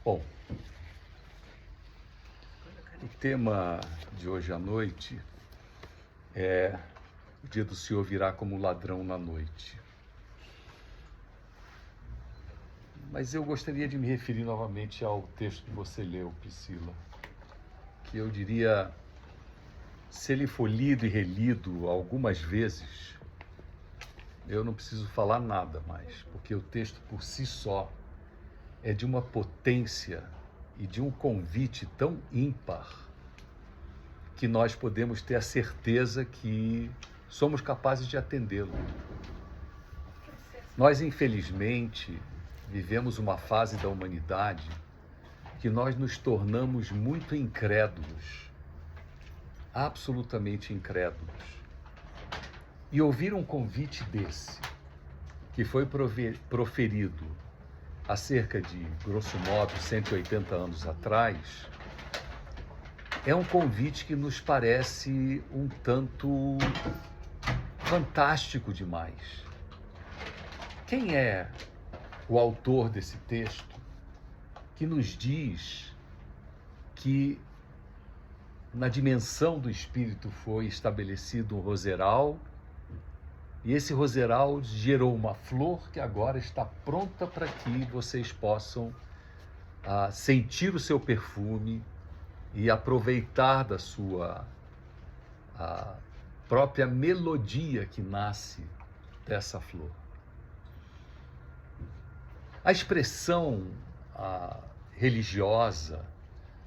Bom, o tema de hoje à noite é: o dia do Senhor virá como ladrão na noite. Mas eu gostaria de me referir novamente ao texto que você leu, Priscila, que eu diria, se ele for lido e relido algumas vezes, eu não preciso falar nada mais, porque o texto por si só é de uma potência e de um convite tão ímpar que nós podemos ter a certeza que somos capazes de atendê-lo. Nós, infelizmente, vivemos uma fase da humanidade que nós nos tornamos muito incrédulos, absolutamente incrédulos. E ouvir um convite desse, que foi proferido há cerca de, grosso modo, 180 anos atrás, é um convite que nos parece um tanto fantástico demais. Quem é o autor desse texto que nos diz que na dimensão do Espírito foi estabelecido um roseral e esse roseral gerou uma flor que agora está pronta para que vocês possam sentir o seu perfume e aproveitar da sua própria melodia que nasce dessa flor. A expressão religiosa,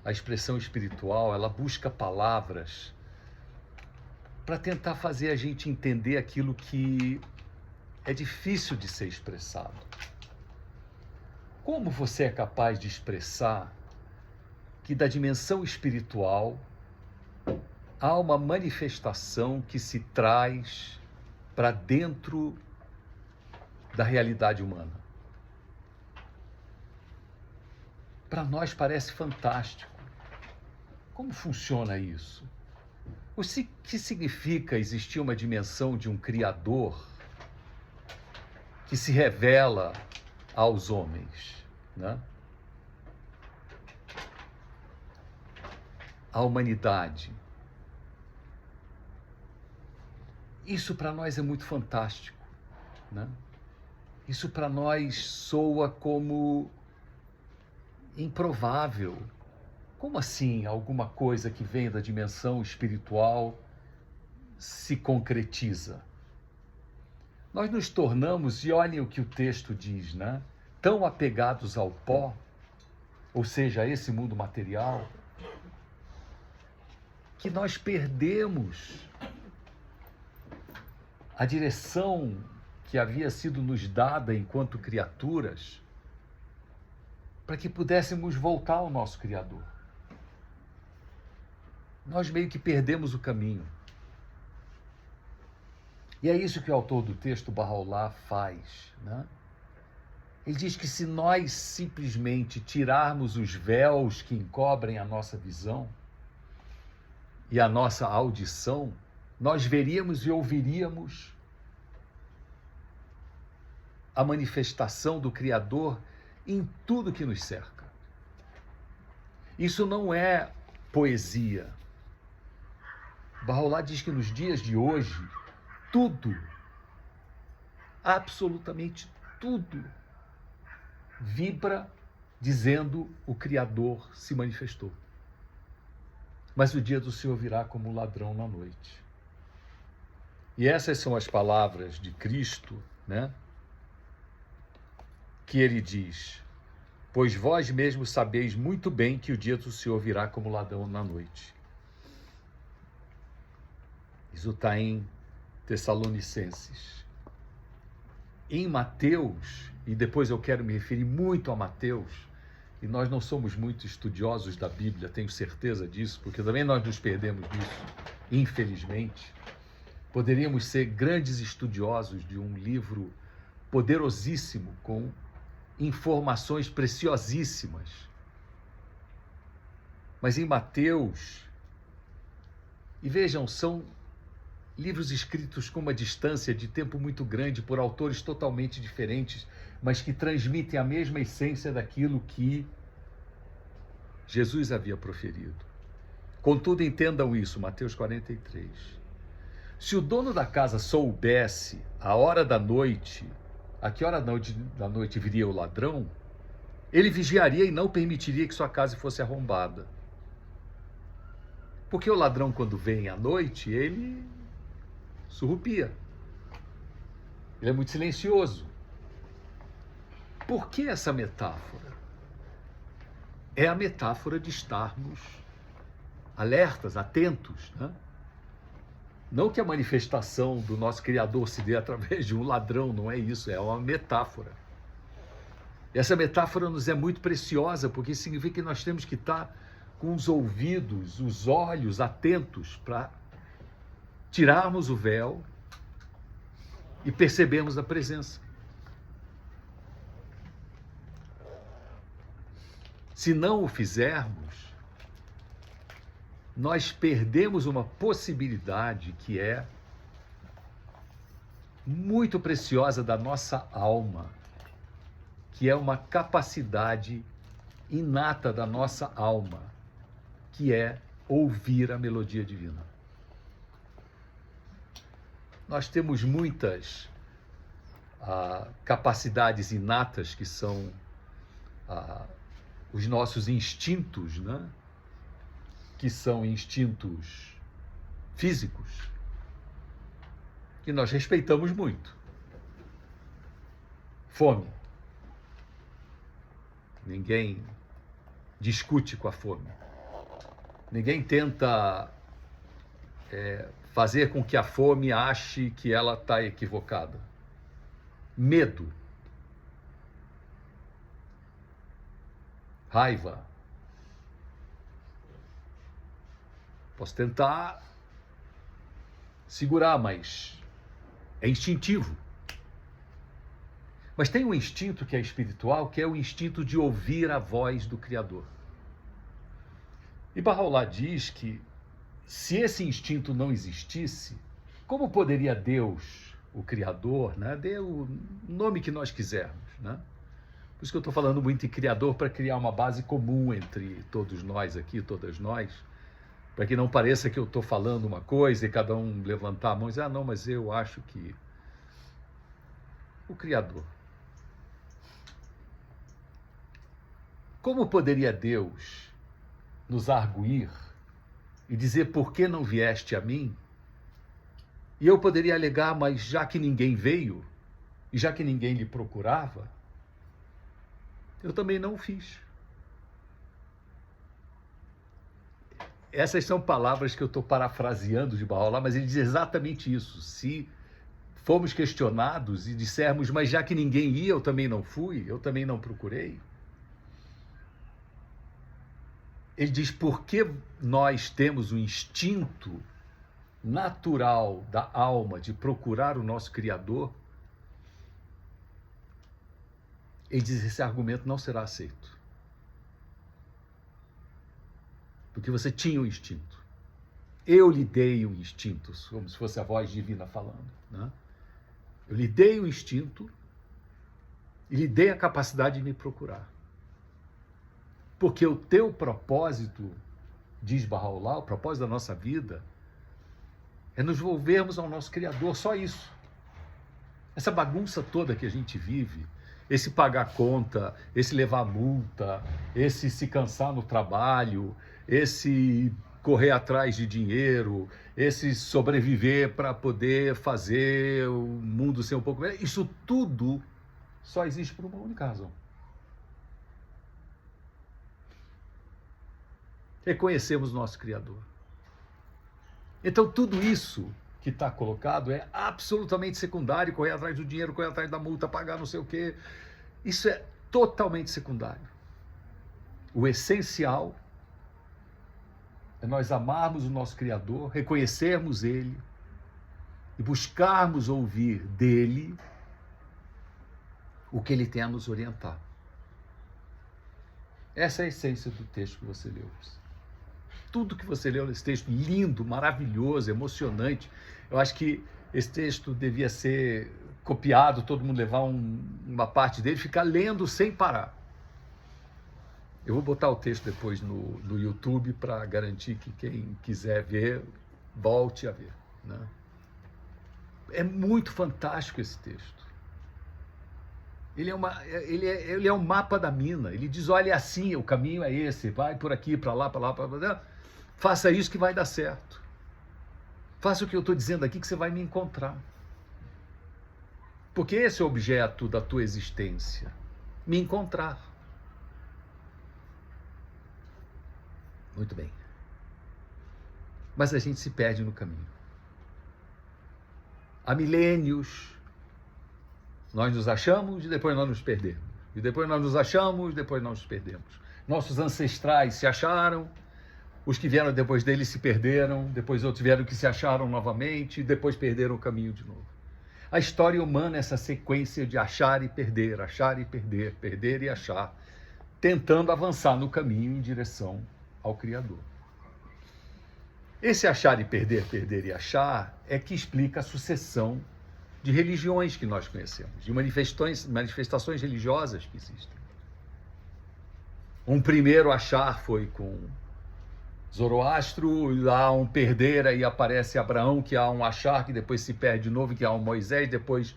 a expressão espiritual, ela busca palavras para tentar fazer a gente entender aquilo que é difícil de ser expressado. Como você é capaz de expressar que da dimensão espiritual há uma manifestação que se traz para dentro da realidade humana? Para nós parece fantástico. Como funciona isso? O que significa existir uma dimensão de um Criador que se revela aos homens, né? A humanidade. Isso para nós é muito fantástico, né? Isso para nós soa como improvável. Como assim alguma coisa que vem da dimensão espiritual se concretiza? Nós nos tornamos, e olhem o que o texto diz, né? Tão apegados ao pó, ou seja, a esse mundo material, que nós perdemos a direção que havia sido nos dada enquanto criaturas para que pudéssemos voltar ao nosso Criador. Nós meio que perdemos o caminho. E é isso que o autor do texto, Bahá'u'lláh, faz, né? Ele diz que se nós simplesmente tirarmos os véus que encobrem a nossa visão e a nossa audição, nós veríamos e ouviríamos a manifestação do Criador em tudo que nos cerca. Isso não é poesia. Bahá'u'lláh diz que nos dias de hoje, tudo, absolutamente tudo, vibra dizendo o Criador se manifestou. Mas o dia do Senhor virá como ladrão na noite. E essas são as palavras de Cristo, né? Que ele diz: pois vós mesmos sabeis muito bem que o dia do Senhor virá como ladrão na noite. Isso está em Tessalonicenses. Em Mateus, e depois eu quero me referir muito a Mateus, e nós não somos muito estudiosos da Bíblia, tenho certeza disso, porque também nós nos perdemos disso, infelizmente. Poderíamos ser grandes estudiosos de um livro poderosíssimo, com informações preciosíssimas. Mas em Mateus, e vejam, são livros escritos com uma distância de tempo muito grande por autores totalmente diferentes, mas que transmitem a mesma essência daquilo que Jesus havia proferido. Contudo, entendam isso, Mateus 43. Se o dono da casa soubesse a hora da noite, a que hora da noite viria o ladrão, ele vigiaria e não permitiria que sua casa fosse arrombada. Porque o ladrão, quando vem à noite, ele surrupia. Ele é muito silencioso. Por que essa metáfora? É a metáfora de estarmos alertas, atentos, né? Não que a manifestação do nosso Criador se dê através de um ladrão, não é isso, é uma metáfora. E essa metáfora nos é muito preciosa, porque significa que nós temos que estar com os ouvidos, os olhos atentos para tirarmos o véu e percebermos a presença. Se não o fizermos, nós perdemos uma possibilidade que é muito preciosa da nossa alma, que é uma capacidade inata da nossa alma, que é ouvir a melodia divina. Nós temos muitas capacidades inatas que são os nossos instintos, né? Que são instintos físicos, que nós respeitamos muito. Fome. Ninguém discute com a fome. Ninguém tenta fazer com que a fome ache que ela está equivocada. Medo. Raiva. Posso tentar segurar, mas é instintivo. Mas tem um instinto que é espiritual, que é o instinto de ouvir a voz do Criador. E Bahá'u'lláh diz que se esse instinto não existisse, como poderia Deus, o Criador, né, dê o nome que nós quisermos, né? Por isso que eu estou falando muito em Criador, para criar uma base comum entre todos nós aqui, todas nós, para que não pareça que eu estou falando uma coisa e cada um levantar a mão e dizer, não, mas eu acho que o Criador. Como poderia Deus nos arguir e dizer, por que não vieste a mim? E eu poderia alegar, mas já que ninguém veio, e já que ninguém lhe procurava, eu também não o fiz. Essas são palavras que eu estou parafraseando de Bahá'u'lláh, mas ele diz exatamente isso. Se formos questionados e dissermos, mas já que ninguém ia, eu também não fui, eu também não procurei. Ele diz, porque nós temos o instinto natural da alma de procurar o nosso Criador, ele diz, esse argumento não será aceito. Porque você tinha o instinto. Eu lhe dei o instinto, como se fosse a voz divina falando, né? Eu lhe dei o instinto e lhe dei a capacidade de me procurar. Porque o teu propósito, diz Bahá'u'lláh, o propósito da nossa vida, é nos volvermos ao nosso Criador, só isso. Essa bagunça toda que a gente vive, esse pagar conta, esse levar multa, esse se cansar no trabalho, esse correr atrás de dinheiro, esse sobreviver para poder fazer o mundo ser um pouco melhor, isso tudo só existe por uma única razão. Reconhecemos nosso Criador. Então tudo isso que está colocado é absolutamente secundário, correr atrás do dinheiro, correr atrás da multa, pagar não sei o quê. Isso é totalmente secundário. O essencial é nós amarmos o nosso Criador, reconhecermos Ele e buscarmos ouvir dEle o que Ele tem a nos orientar. Essa é a essência do texto que você leu. Tudo que você leu nesse texto, lindo, maravilhoso, emocionante. Eu acho que esse texto devia ser copiado, todo mundo levar uma parte dele, ficar lendo sem parar. Eu vou botar o texto depois no YouTube para garantir que quem quiser ver, volte a ver, né? É muito fantástico esse texto. Ele é um mapa da mina. Ele diz, olha, é assim, o caminho é esse, vai por aqui, para lá, para lá, para lá. Faça isso que vai dar certo. Faça o que eu estou dizendo aqui que você vai me encontrar. Porque esse é o objeto da tua existência. Me encontrar. Muito bem. Mas a gente se perde no caminho. Há milênios, nós nos achamos e depois nós nos perdemos. E depois nós nos achamos e depois nós nos perdemos. Nossos ancestrais se acharam, os que vieram depois deles se perderam, depois outros vieram que se acharam novamente e depois perderam o caminho de novo. A história humana é essa sequência de achar e perder, perder e achar, tentando avançar no caminho em direção ao Criador. Esse achar e perder e achar é que explica a sucessão de religiões que nós conhecemos, de manifestações religiosas que existem. Um primeiro achar foi com Zoroastro, há um perder, aí aparece Abraão, que há um achar, que depois se perde de novo, que há um Moisés, depois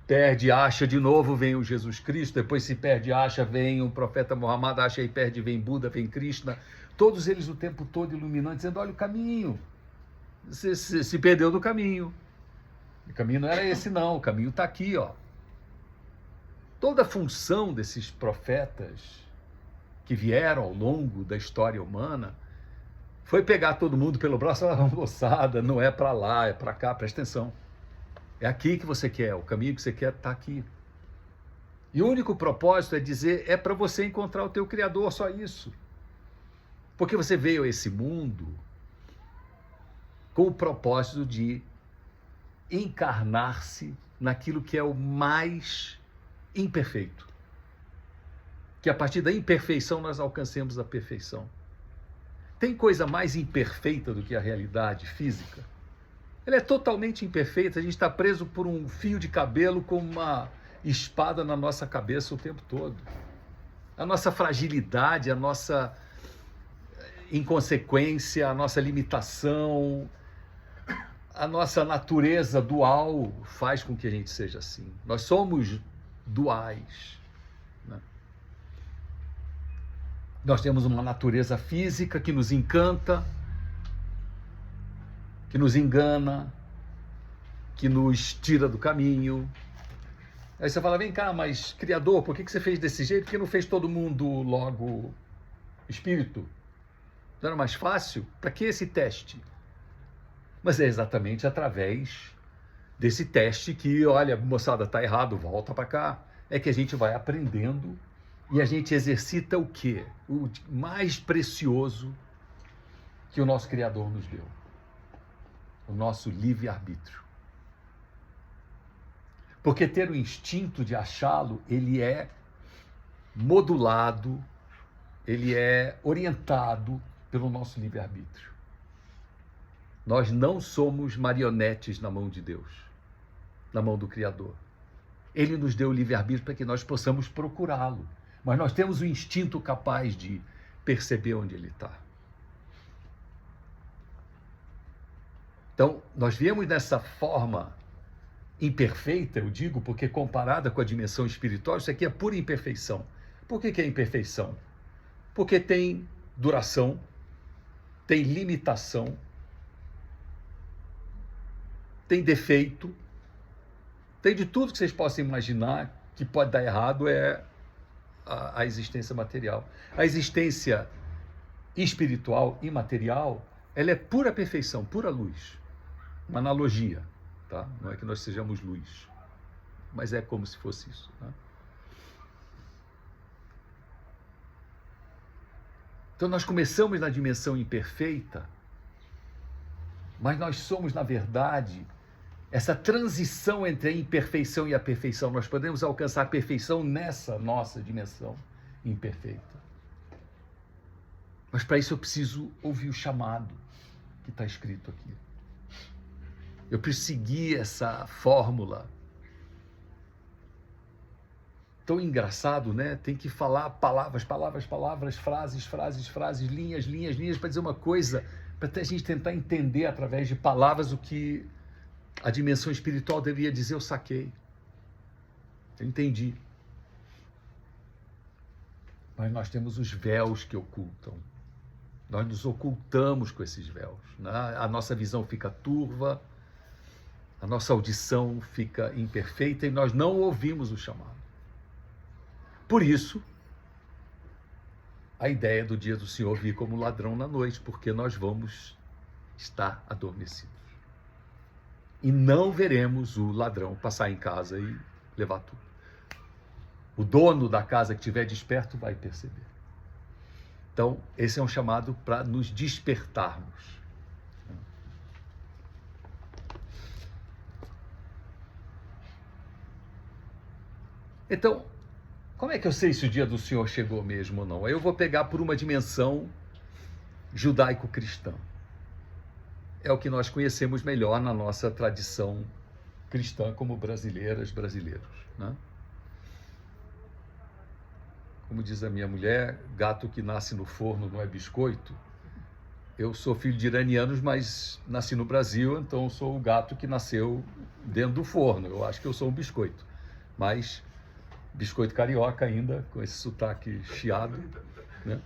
perde, acha de novo, vem o Jesus Cristo, depois se perde, acha, vem o profeta Muhammad, acha e perde, vem Buda, vem Krishna, todos eles o tempo todo iluminando, dizendo, olha o caminho, você se perdeu do caminho, o caminho não era esse não, o caminho está aqui, ó. Toda a função desses profetas que vieram ao longo da história humana foi pegar todo mundo pelo braço e falar, moçada, não é para lá, é para cá, presta atenção. É aqui que você quer, o caminho que você quer está aqui. E o único propósito é dizer, é para você encontrar o teu Criador, só isso. Porque você veio a esse mundo com o propósito de encarnar-se naquilo que é o mais imperfeito. Que a partir da imperfeição nós alcancemos a perfeição. Tem coisa mais imperfeita do que a realidade física? Ela é totalmente imperfeita, a gente está preso por um fio de cabelo com uma espada na nossa cabeça o tempo todo. A nossa fragilidade, a nossa inconsequência, a nossa limitação, a nossa natureza dual faz com que a gente seja assim. Nós somos duais, né? Nós temos uma natureza física que nos encanta, que nos engana, que nos tira do caminho. Aí você fala, vem cá, mas Criador, por que você fez desse jeito? Por que não fez todo mundo logo espírito? Não era mais fácil? Para que esse teste? Mas é exatamente através desse teste que, olha, moçada, tá errado, volta para cá. É que a gente vai aprendendo e a gente exercita o quê? O mais precioso que o nosso Criador nos deu. O nosso livre-arbítrio. Porque ter o instinto de achá-lo, ele é modulado, ele é orientado pelo nosso livre-arbítrio. Nós não somos marionetes na mão de Deus, na mão do Criador. Ele nos deu o livre-arbítrio para que nós possamos procurá-lo. Mas nós temos o instinto capaz de perceber onde ele está. Então, nós viemos dessa forma imperfeita, eu digo, porque comparada com a dimensão espiritual, isso aqui é pura imperfeição. Por que é imperfeição? Porque tem duração, tem limitação, tem defeito, tem de tudo que vocês possam imaginar que pode dar errado é a existência material. A existência espiritual, imaterial, ela é pura perfeição, pura luz. Uma analogia, tá? Não é que nós sejamos luz, mas é como se fosse isso, tá? Então nós começamos na dimensão imperfeita, mas nós somos, na verdade, essa transição entre a imperfeição e a perfeição. Nós podemos alcançar a perfeição nessa nossa dimensão imperfeita. Mas para isso eu preciso ouvir o chamado que está escrito aqui. Eu preciso seguir essa fórmula. tão engraçado, né? Tem que falar palavras, palavras, palavras, frases, frases, frases, linhas, linhas, linhas, para dizer uma coisa, para até a gente tentar entender através de palavras o que a dimensão espiritual deveria dizer. Eu saquei, eu entendi. Mas nós temos os véus que ocultam. Nós nos ocultamos com esses véus, né? A nossa visão fica turva, a nossa audição fica imperfeita e nós não ouvimos o chamado. Por isso, a ideia do dia do Senhor vir como ladrão na noite, porque nós vamos estar adormecidos. E não veremos o ladrão passar em casa e levar tudo. O dono da casa que estiver desperto vai perceber. Então, esse é um chamado para nos despertarmos. Então, como é que eu sei se o dia do Senhor chegou mesmo ou não? Aí eu vou pegar por uma dimensão judaico-cristã. É o que nós conhecemos melhor na nossa tradição cristã como brasileiras, brasileiros, né? Como diz a minha mulher, gato que nasce no forno não é biscoito. Eu sou filho de iranianos, mas nasci no Brasil, então eu sou o gato que nasceu dentro do forno. Eu acho que eu sou um biscoito, mas biscoito carioca ainda, com esse sotaque chiado, né?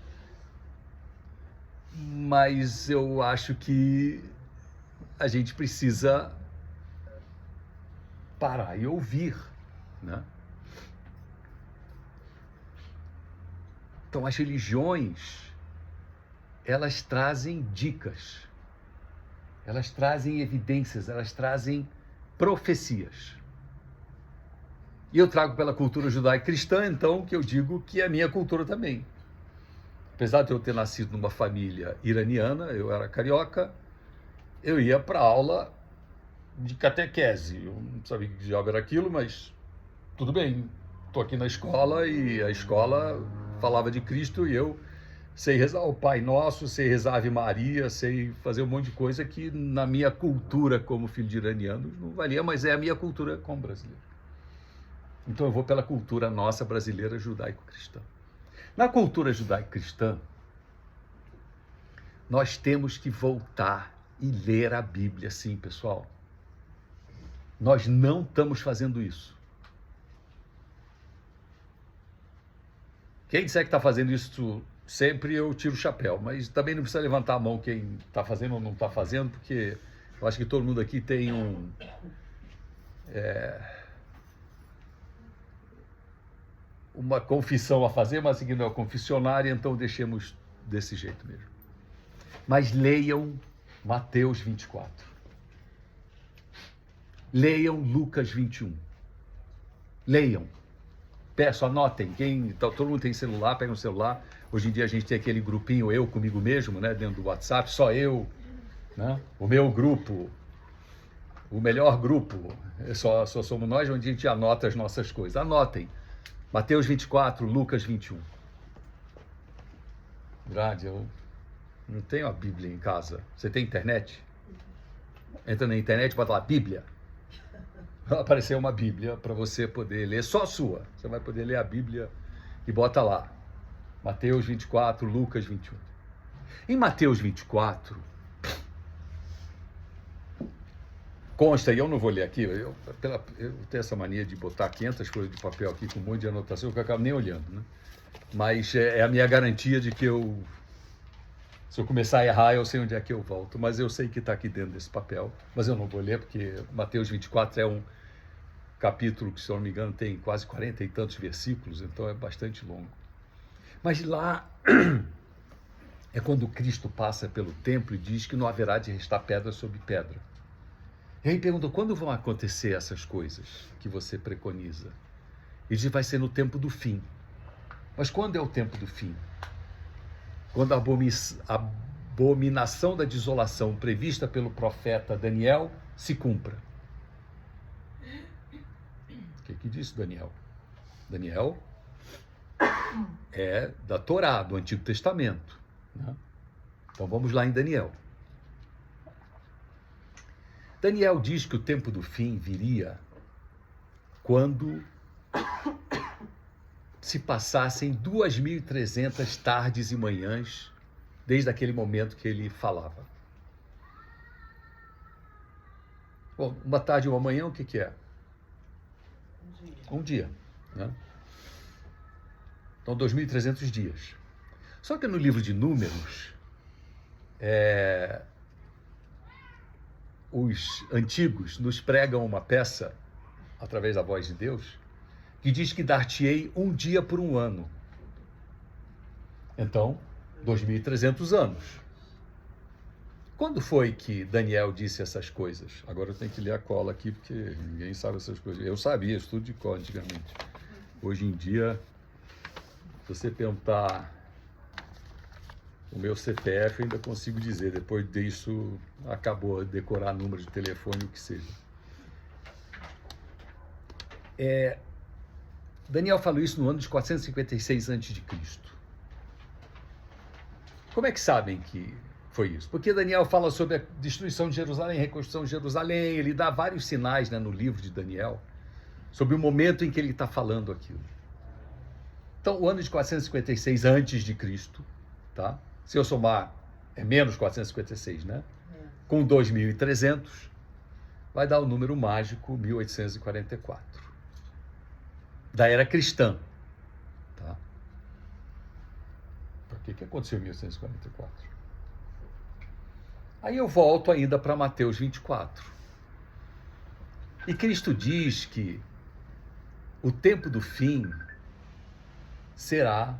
Mas eu acho que a gente precisa parar e ouvir, né? Então, as religiões, elas trazem dicas, elas trazem evidências, elas trazem profecias. E eu trago pela cultura judaico-cristã, então, que eu digo que é a minha cultura também. Apesar de eu ter nascido numa família iraniana, eu era carioca, eu ia para aula de catequese. Eu não sabia que diabo era aquilo, mas tudo bem. Estou aqui na escola e a escola falava de Cristo e eu sei rezar o Pai Nosso, sei rezar Ave Maria, sei fazer um monte de coisa que na minha cultura como filho de iraniano não valia, mas é a minha cultura como brasileiro. Então eu vou pela cultura nossa brasileira judaico-cristã. Na cultura judaico-cristã, nós temos que voltar e ler a Bíblia, sim, pessoal. Nós não estamos fazendo isso. Quem disser que está fazendo isso sempre, eu tiro o chapéu, mas também não precisa levantar a mão quem está fazendo ou não está fazendo, porque eu acho que todo mundo aqui tem uma confissão a fazer, mas aqui não é o confessionário, então deixemos desse jeito mesmo. Mas leiam Mateus 24. Leiam Lucas 21. Leiam. Peço, anotem. Todo mundo tem celular, pega um celular. Hoje em dia a gente tem aquele grupinho eu comigo mesmo, né, dentro do WhatsApp, só eu, né? O meu grupo, o melhor grupo, só somos nós, onde a gente anota as nossas coisas. Anotem. Mateus 24, Lucas 21. Verdade, eu não tenho a Bíblia em casa. Você tem internet? Entra na internet, bota lá Bíblia. Vai aparecer uma Bíblia para você poder ler, só a sua. Você vai poder ler a Bíblia e bota lá. Mateus 24, Lucas 21. Em Mateus 24, consta, e eu não vou ler aqui, eu tenho essa mania de botar 500 coisas de papel aqui com um monte de anotação que eu acabo nem olhando, né? Mas é a minha garantia de que se eu começar a errar, eu sei onde é que eu volto. Mas eu sei que está aqui dentro desse papel, mas eu não vou ler, porque Mateus 24 é um capítulo que, se eu não me engano, tem quase 40 e tantos versículos, então é bastante longo. Mas lá é quando Cristo passa pelo templo e diz que não haverá de restar pedra sobre pedra. E aí pergunta, quando vão acontecer essas coisas que você preconiza? Ele diz, vai ser no tempo do fim. Mas quando é o tempo do fim? Quando a abominação da desolação prevista pelo profeta Daniel se cumpra. O que disse Daniel? Daniel é da Torá, do Antigo Testamento, né? Então vamos lá em Daniel. Daniel diz que o tempo do fim viria quando se passassem 2.300 tardes e manhãs desde aquele momento que ele falava. Bom, uma tarde e uma manhã, o que é? Um dia, né? Então, 2.300 dias. Só que no livro de Números, os antigos nos pregam uma peça, através da voz de Deus, que diz que dar-te-ei um dia por um ano. Então, 2.300 anos. Quando foi que Daniel disse essas coisas? Agora eu tenho que ler a cola aqui, porque ninguém sabe essas coisas. Eu sabia, isso tudo de cor antigamente. Hoje em dia, se você perguntar o meu CPF, eu ainda consigo dizer. Depois disso, acabou de decorar número de telefone, o que seja. Daniel falou isso no ano de 456 a.C. Como é que sabem que foi isso? Porque Daniel fala sobre a destruição de Jerusalém, reconstrução de Jerusalém, ele dá vários sinais, né, no livro de Daniel, sobre o momento em que ele está falando aquilo. Então, o ano de 456 a.C., tá? Se eu somar, é menos 456, né? Com 2.300, vai dar o número mágico 1844. Da era cristã. Tá? O que aconteceu em 1844? Aí eu volto ainda para Mateus 24. E Cristo diz que o tempo do fim será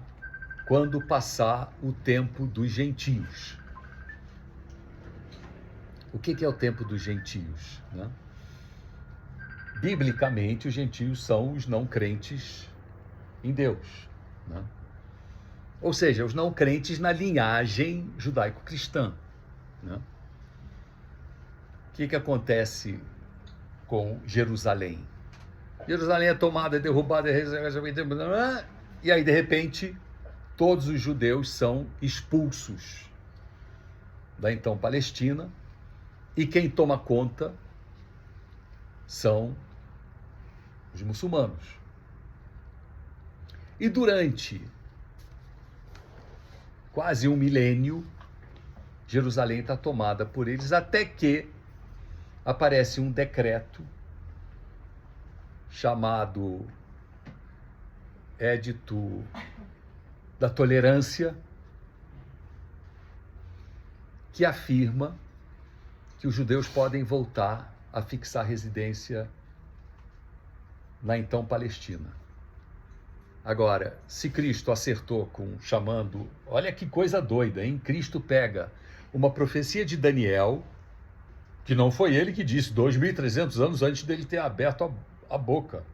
quando passar o tempo dos gentios. O que é o tempo dos gentios, né? Biblicamente, os gentios são os não crentes em Deus, né? Ou seja, os não crentes na linhagem judaico-cristã, né? O que acontece com Jerusalém? Jerusalém é tomada, é derrubada, e aí, de repente, todos os judeus são expulsos da então Palestina, e quem toma conta são os muçulmanos. E durante quase um milênio, Jerusalém está tomada por eles, até que aparece um decreto chamado Édito da Tolerância, que afirma que os judeus podem voltar a fixar residência na então Palestina. Agora, se Cristo acertou com chamando, olha que coisa doida, hein? Cristo pega uma profecia de Daniel, que não foi ele que disse, 2.300 anos antes dele ter aberto a boca.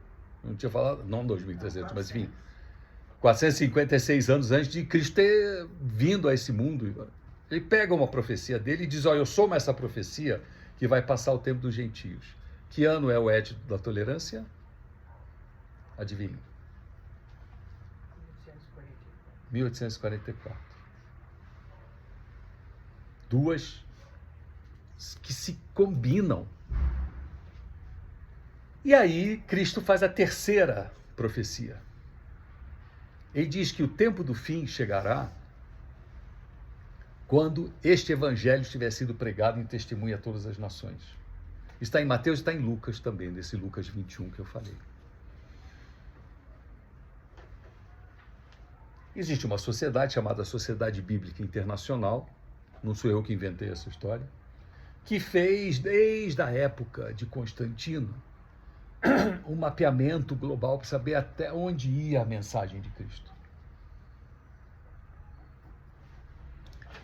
Não tinha falado, não 2.300, mas enfim, 456 anos antes de Cristo ter vindo a esse mundo. Ele pega uma profecia dele e diz, olha, eu sou essa profecia que vai passar o tempo dos gentios. Que ano é o Édito da Tolerância? Adivinha? 1844. Duas que se combinam. E aí Cristo faz a terceira profecia. Ele diz que o tempo do fim chegará quando este evangelho tiver sido pregado em testemunho a todas as nações. Está em Mateus e está em Lucas também, nesse Lucas 21 que eu falei. Existe uma sociedade chamada Sociedade Bíblica Internacional, não sou eu que inventei essa história, que fez, desde a época de Constantino, um mapeamento global para saber até onde ia a mensagem de Cristo.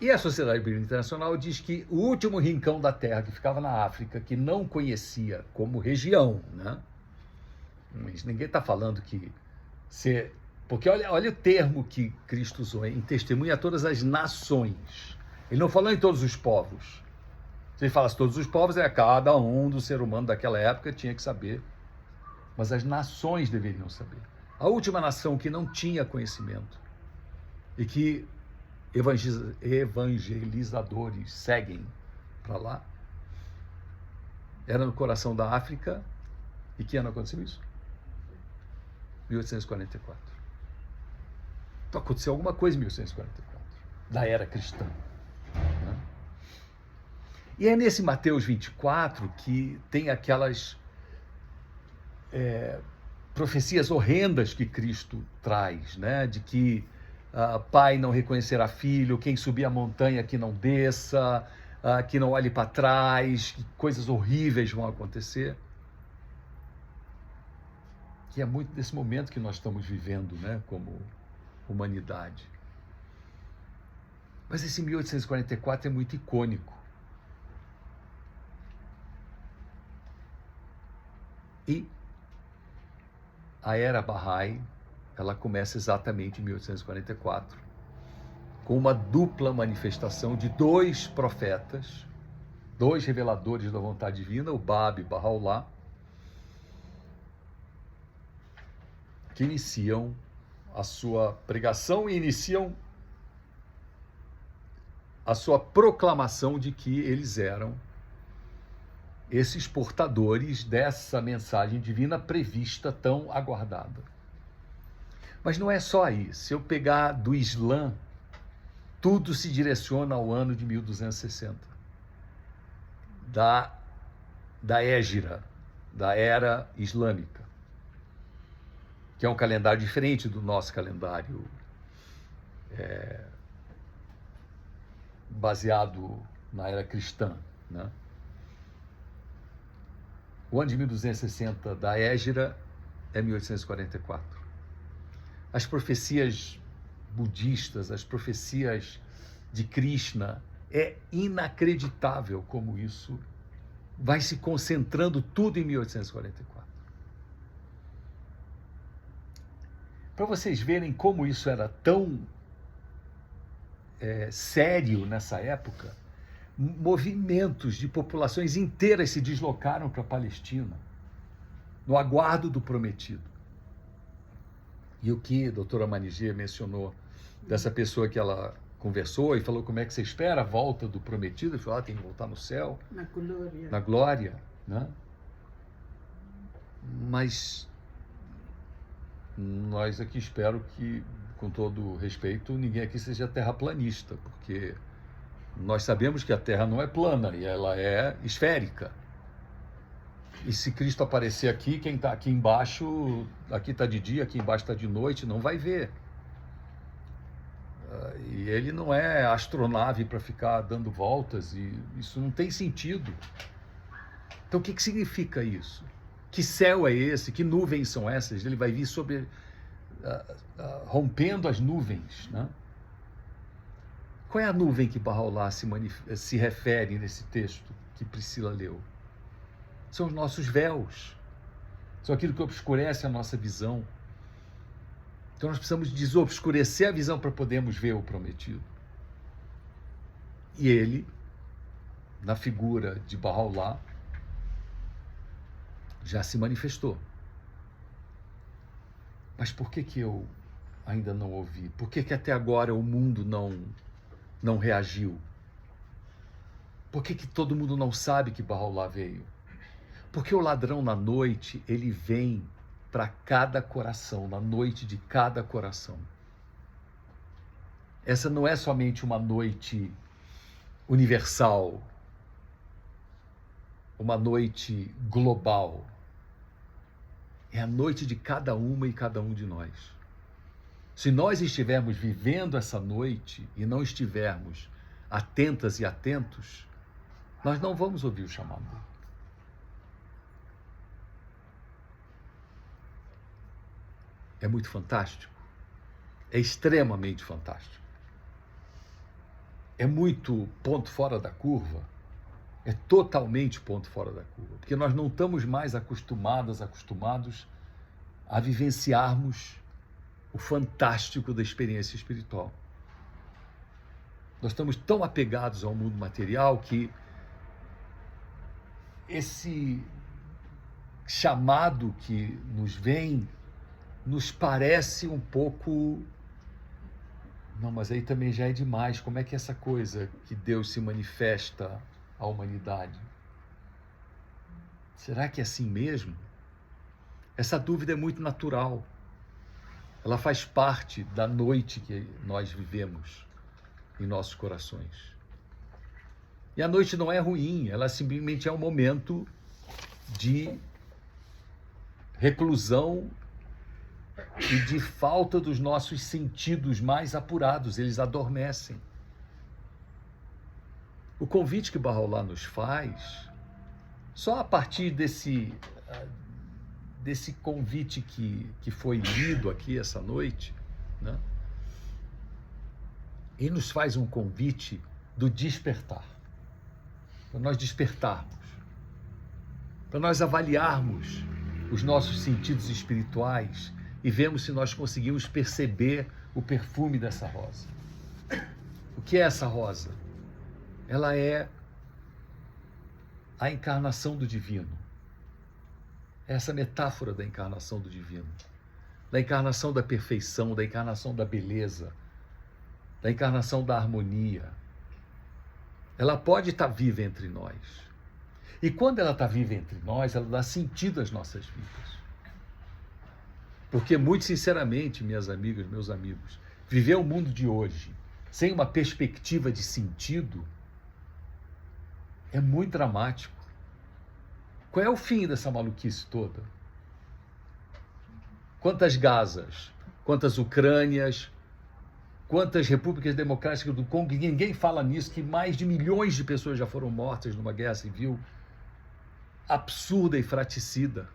E a Sociedade Bíblica Internacional diz que o último rincão da Terra, que ficava na África, que não conhecia como região, né? Mas ninguém está falando que ser... Porque olha o termo que Cristo usou, em testemunho a todas as nações. Ele não falou em todos os povos. Se ele falasse todos os povos, cada um do ser humano daquela época tinha que saber. Mas as nações deveriam saber. A última nação que não tinha conhecimento e que evangelizadores seguem para lá, era no coração da África. E que ano aconteceu isso? 1844. Então aconteceu alguma coisa em 1144, da era cristã. Né? E é nesse Mateus 24 que tem aquelas profecias horrendas que Cristo traz, né? De que pai não reconhecerá filho, quem subir a montanha que não desça, que não olhe para trás, que coisas horríveis vão acontecer. Que é muito desse momento que nós estamos vivendo, né, como humanidade. Mas esse 1844 é muito icônico. E a era Bahá'í, ela começa exatamente em 1844, com uma dupla manifestação de dois profetas, dois reveladores da vontade divina, o Bab e Bahá'u'lláh, que iniciam a sua pregação e iniciam a sua proclamação de que eles eram esses portadores dessa mensagem divina prevista, tão aguardada. Mas não é só aí. Se eu pegar do Islã, tudo se direciona ao ano de 1260, da Hégira, da Era Islâmica, que é um calendário diferente do nosso calendário baseado na Era Cristã, né? O ano de 1260 da Hégira é 1844. As profecias budistas, as profecias de Krishna, é inacreditável como isso vai se concentrando tudo em 1844. Para vocês verem como isso era tão sério nessa época, movimentos de populações inteiras se deslocaram para a Palestina, no aguardo do prometido. E o que a doutora Manigê mencionou dessa pessoa que ela conversou e falou como é que você espera a volta do prometido, ele falou, tem que voltar no céu, na glória, né? Mas nós aqui espero que, com todo respeito, ninguém aqui seja terraplanista, porque nós sabemos que a Terra não é plana e ela é esférica. E se Cristo aparecer aqui, quem está aqui embaixo, aqui está de dia, aqui embaixo está de noite, não vai ver. E ele não é astronave para ficar dando voltas, e isso não tem sentido. Então o que significa isso? Que céu é esse? Que nuvens são essas? Ele vai vir sobre, rompendo as nuvens, né? Qual é a nuvem que Bahá'u'lláh se refere nesse texto que Priscila leu? São os nossos véus. São aquilo que obscurece a nossa visão. Então nós precisamos desobscurecer a visão para podermos ver o prometido. E ele, na figura de Bahá'u'lláh, já se manifestou. Mas por que eu ainda não ouvi? Por que até agora o mundo não reagiu? Por que todo mundo não sabe que Bahá'u'lláh veio? Porque o ladrão na noite, ele vem para cada coração, na noite de cada coração. Essa não é somente uma noite universal, uma noite global. É a noite de cada uma e cada um de nós. Se nós estivermos vivendo essa noite e não estivermos atentas e atentos, nós não vamos ouvir o chamado dele. É muito fantástico. É extremamente fantástico. É muito ponto fora da curva. É totalmente ponto fora da curva. Porque nós não estamos mais acostumados a vivenciarmos o fantástico da experiência espiritual. Nós estamos tão apegados ao mundo material que esse chamado que nos vem nos parece um pouco... Não, mas aí também já é demais. Como é que é essa coisa que Deus se manifesta à humanidade? Será que é assim mesmo? Essa dúvida é muito natural. ela faz parte da noite que nós vivemos em nossos corações. E a noite não é ruim, ela simplesmente é um momento de reclusão e de falta dos nossos sentidos mais apurados, eles adormecem. O convite que Bahá'u'lláh nos faz, só a partir desse convite que foi lido aqui essa noite, né? Ele nos faz um convite do despertar, para nós despertarmos, para nós avaliarmos os nossos sentidos espirituais e vermos se nós conseguimos perceber o perfume dessa rosa. O que é essa rosa? Ela é a encarnação do divino. Essa metáfora da encarnação do divino, da encarnação da perfeição, da encarnação da beleza, da encarnação da harmonia. Ela pode estar viva entre nós. E quando ela está viva entre nós, ela dá sentido às nossas vidas. Porque, muito sinceramente, minhas amigas, meus amigos, viver o mundo de hoje sem uma perspectiva de sentido é muito dramático. Qual é o fim dessa maluquice toda? Quantas Gazas, quantas Ucrânias, quantas repúblicas democráticas do Congo, ninguém fala nisso, que mais de milhões de pessoas já foram mortas numa guerra civil absurda e fraticida.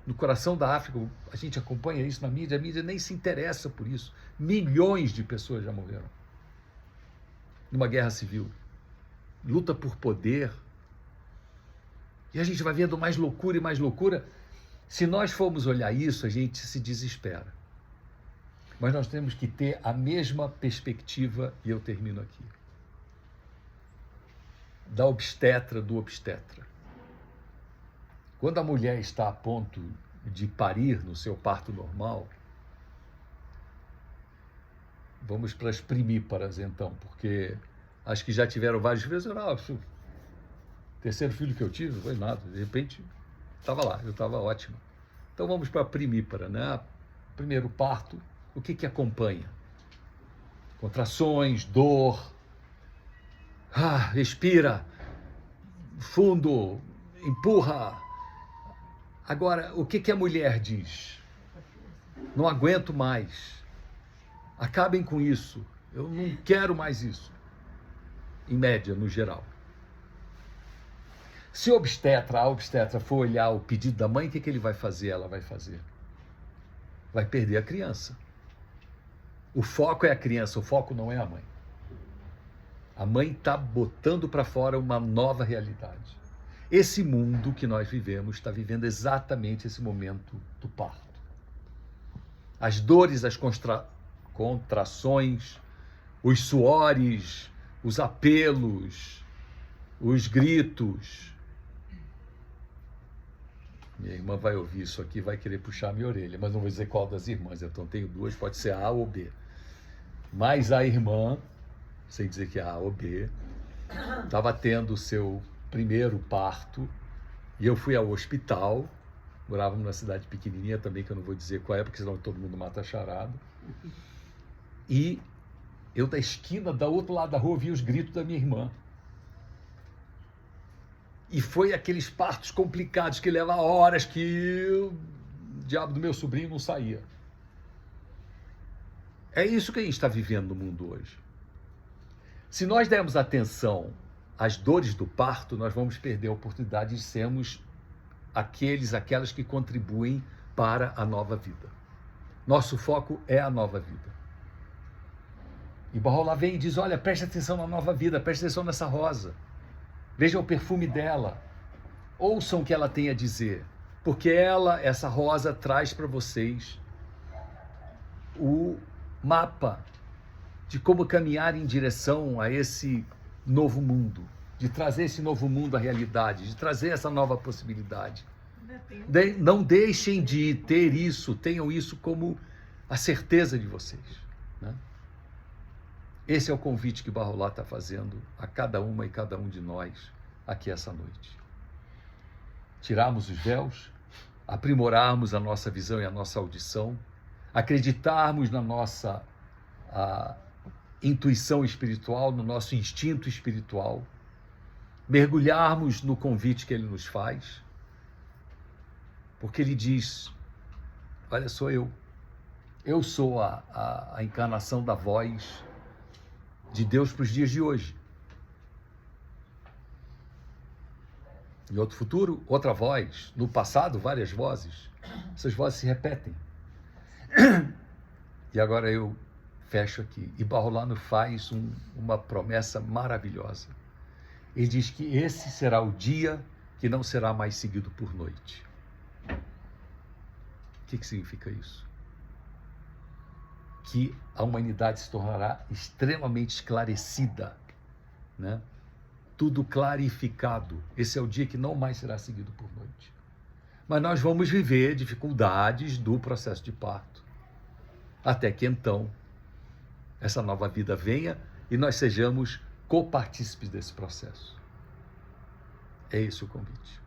No coração da África, a gente acompanha isso na mídia, a mídia nem se interessa por isso. Milhões de pessoas já morreram numa guerra civil. Luta por poder. E a gente vai vendo mais loucura e mais loucura. Se nós formos olhar isso, a gente se desespera. Mas nós temos que ter a mesma perspectiva, e eu termino aqui, da obstetra do obstetra. Quando a mulher está a ponto de parir no seu parto normal, vamos para as primíparas então, porque acho que já tiveram vários filhos. O terceiro filho que eu tive não foi nada, de repente estava lá, eu estava ótimo. Então vamos para a primípara, né? Primeiro parto, o que acompanha? Contrações, dor, respira, fundo, empurra. Agora, o que a mulher diz? Não aguento mais. Acabem com isso. Eu não quero mais isso. Em média, no geral. Se a obstetra for olhar o pedido da mãe, o que ele vai fazer? Ela vai fazer. Vai perder a criança. O foco é a criança, o foco não é a mãe. A mãe está botando para fora uma nova realidade. Esse mundo que nós vivemos está vivendo exatamente esse momento do parto. As dores, as contrações, os suores, os apelos, os gritos. Minha irmã vai ouvir isso aqui e vai querer puxar minha orelha, mas não vou dizer qual das irmãs, então tenho duas, pode ser A ou B. Mas a irmã, sem dizer que é A ou B, estava tendo o seu primeiro parto, e eu fui ao hospital, morávamos numa cidade pequenininha também, que eu não vou dizer qual é, porque senão todo mundo mata a charada, e eu da esquina, do outro lado da rua, vi os gritos da minha irmã. E foi aqueles partos complicados que levam horas que o diabo do meu sobrinho não saía. É isso que a gente está vivendo no mundo hoje. Se nós dermos atenção às dores do parto, nós vamos perder a oportunidade de sermos aquelas que contribuem para a nova vida. Nosso foco é a nova vida. E Bahá'u'lláh vem e diz, olha, preste atenção na nova vida, preste atenção nessa rosa. Veja o perfume dela. Ouçam o que ela tem a dizer. Porque essa rosa, traz para vocês o mapa de como caminhar em direção a esse novo mundo, de trazer esse novo mundo à realidade, de trazer essa nova possibilidade. Não deixem de ter isso, tenham isso como a certeza de vocês, né? Esse é o convite que Bahá'u'lláh está fazendo a cada uma e cada um de nós aqui essa noite. Tirarmos os véus, aprimorarmos a nossa visão e a nossa audição, acreditarmos na nossa intuição espiritual, no nosso instinto espiritual, mergulharmos no convite que ele nos faz, porque ele diz: olha, sou eu sou a encarnação da voz de Deus para os dias de hoje. Em outro futuro, outra voz. No passado, várias vozes. Essas vozes se repetem. E agora eu fecho aqui. E Barrolano faz uma promessa maravilhosa. Ele diz que esse será o dia que não será mais seguido por noite. O que significa isso? Que a humanidade se tornará extremamente esclarecida, né? Tudo clarificado. Esse é o dia que não mais será seguido por noite. Mas nós vamos viver dificuldades do processo de parto, até que então essa nova vida venha e nós sejamos copartícipes desse processo. É esse o convite.